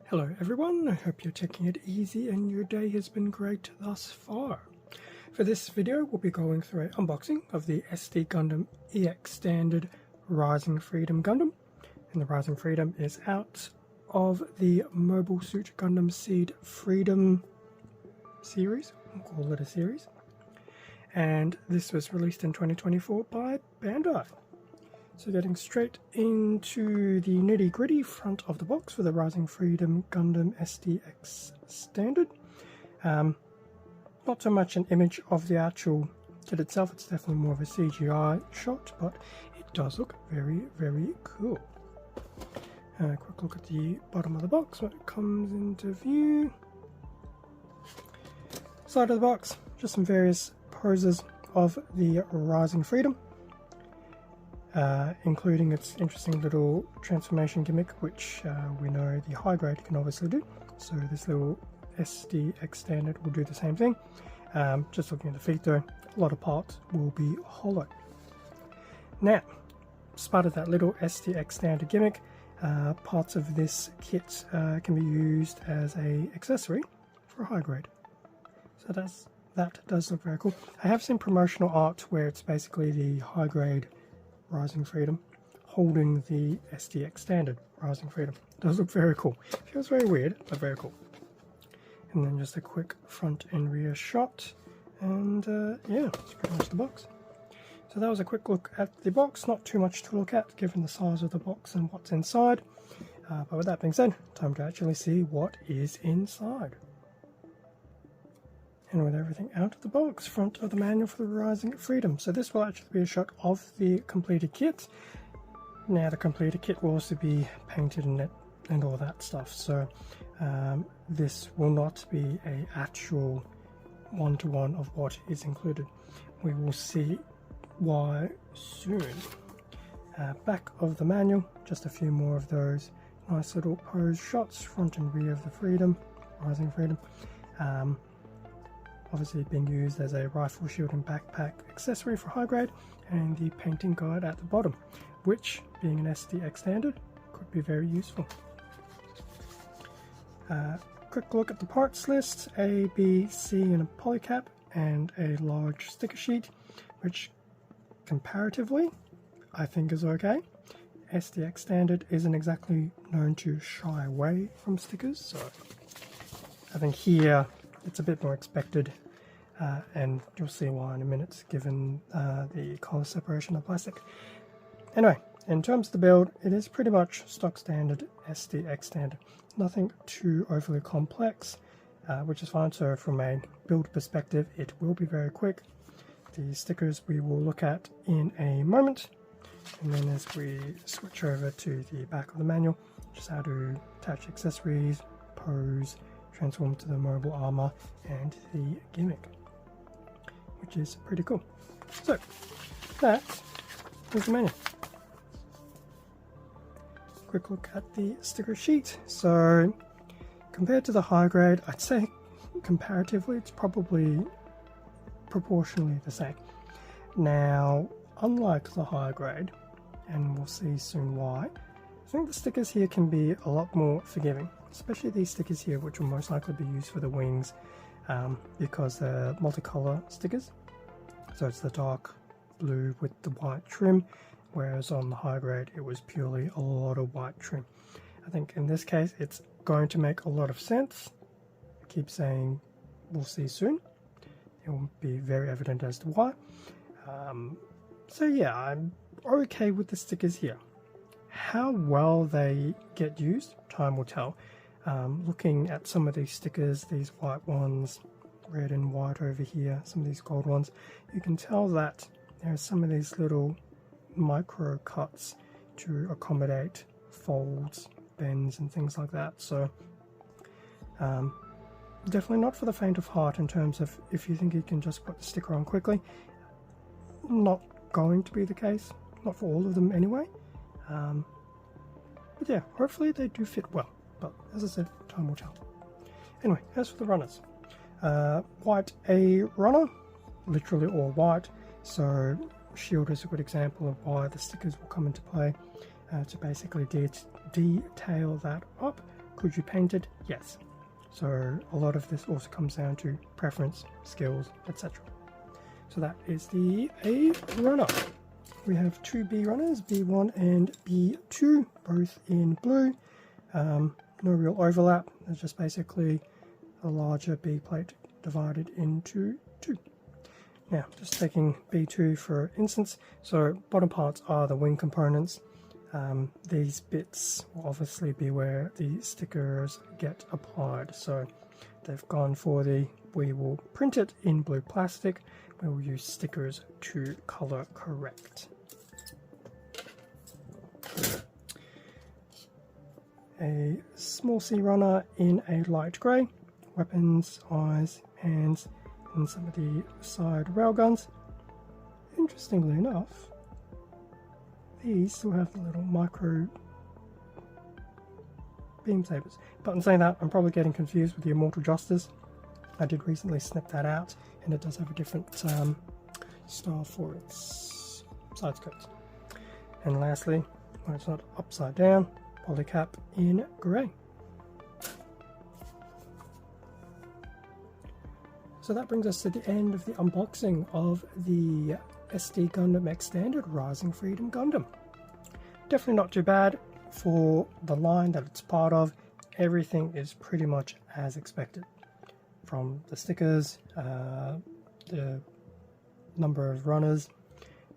Hello everyone, I hope you're taking it easy and your day has been great thus far. For this video we'll be going through an unboxing of the SD Gundam EX Standard Rising Freedom Gundam. And the Rising Freedom is out of the Mobile Suit Gundam Seed Freedom series, we'll call it a series. And this was released in 2024 by Bandai. So getting straight into the nitty-gritty front of the box for the Rising Freedom Gundam SDX Standard. Not so much an image of the actual kit itself, it's definitely more of a CGI shot, but it does look very, very cool. A quick look at the bottom of the box when it comes into view. Side of the box, just some various poses of the Rising Freedom. Including its interesting little transformation gimmick, which we know the high grade can obviously do. So this little SDX Standard will do the same thing. Just looking at the feet though, a lot of parts will be hollow. Now, as part of that little SDX Standard gimmick, parts of this kit can be used as an accessory for a high grade. So that does look very cool. I have seen promotional art where it's basically the high grade Rising Freedom holding the SDX Standard Rising Freedom. It does look very cool. Feels very weird, but very cool. And then just a quick front and rear shot, and yeah, that's pretty much the box. So that was a quick look at the box. Not too much to look at given the size of the box and what's inside, but with that being said, time to actually see what is inside. And with everything out of the box, front of the manual for the Rising Freedom. So this will actually be a shot of the completed kit. Now the completed kit will also be painted and all that stuff. So this will not be an actual one-to-one of what is included. We will see why soon. Back of the manual, just a few more of those nice little pose shots, front and rear of the Freedom, Rising Freedom. Obviously being used as a rifle shield and backpack accessory for high grade, and the painting guide at the bottom, which, being an SDX Standard, could be very useful. Quick look at the parts list: A, B, C in a polycap, and a large sticker sheet, which comparatively I think is okay. SDX Standard isn't exactly known to shy away from stickers, so I think here it's a bit more expected, and you'll see why in a minute given the color separation of plastic. Anyway, in terms of the build, it is pretty much stock standard SDX Standard. Nothing too overly complex, which is fine. So from a build perspective, it will be very quick. The stickers we will look at in a moment, and then as we switch over to the back of the manual, just how to attach accessories, pose, transform to the mobile armor, and the gimmick, which is pretty cool. So that is the manual. Quick look at the sticker sheet. So compared to the high grade, I'd say comparatively it's probably proportionally the same. Now, unlike the high grade, and we'll see soon why, I think the stickers here can be a lot more forgiving, especially these stickers here, which will most likely be used for the wings, because they're multicolor stickers. So it's the dark blue with the white trim, whereas on the high grade it was purely a lot of white trim. I think in this case it's going to make a lot of sense. I keep saying we'll see soon. It will be very evident as to why. So yeah, I'm okay with the stickers here. How well they get used, time will tell. Looking at some of these stickers, these white ones, red and white over here, some of these gold ones, you can tell that there are some of these little micro cuts to accommodate folds, bends and things like that. So definitely not for the faint of heart in terms of if you think you can just put the sticker on quickly. Not going to be the case, not for all of them anyway. But yeah, hopefully they do fit well. But as I said, time will tell. Anyway, as for the runners, white A runner, literally all white. So shield is a good example of why the stickers will come into play to basically detail that up Could you paint it? Yes. So a lot of this also comes down to preference, skills, etc. So that is the A runner. We have two B runners, B1 and B2, both in blue. No real overlap. It's just basically a larger B plate divided into two. Now, just taking B2 for instance, so bottom parts are the wing components. These bits will obviously be where the stickers get applied. So they've gone for we will print it in blue plastic, we will use stickers to color correct. A small C runner in a light grey, weapons, eyes, hands, and some of the side railguns. Interestingly enough, these still have the little micro beam sabers. But in saying that, I'm probably getting confused with the Immortal Justice. I did recently snip that out, and it does have a different style for its side skirts. And lastly, when it's not upside down, polycap in grey. So that brings us to the end of the unboxing of the SD Gundam X Standard Rising Freedom Gundam. Definitely not too bad for the line that it's part of. Everything is pretty much as expected. From the stickers, the number of runners,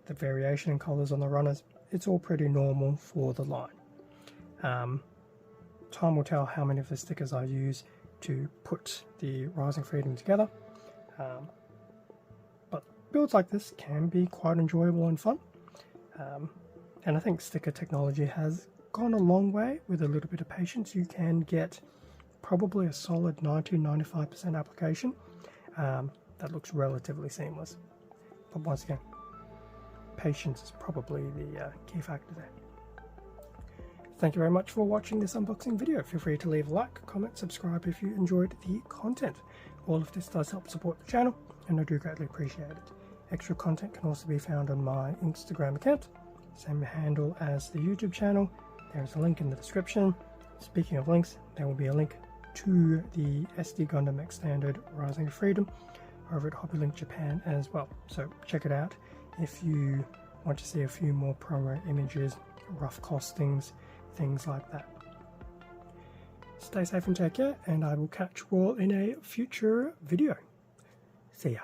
the variation in colours on the runners, it's all pretty normal for the line. Time will tell how many of the stickers I use to put the Rising Freedom together. But builds like this can be quite enjoyable and fun. And I think sticker technology has gone a long way. With a little bit of patience, you can get probably a solid 90-95% application that looks relatively seamless. But once again, patience is probably the key factor there. Thank you very much for watching this unboxing video. Feel free to leave a like, comment, subscribe if you enjoyed the content. All of this does help support the channel, and I do greatly appreciate it. Extra content can also be found on my Instagram account, same handle as the YouTube channel. There's a link in the description. Speaking of links, there will be a link to the SD Gundam X Standard Rising Freedom over at HobbyLink Japan as well. So check it out if you want to see a few more promo images, rough costings, things like that. Stay safe and take care, and I will catch you all in a future video. See ya.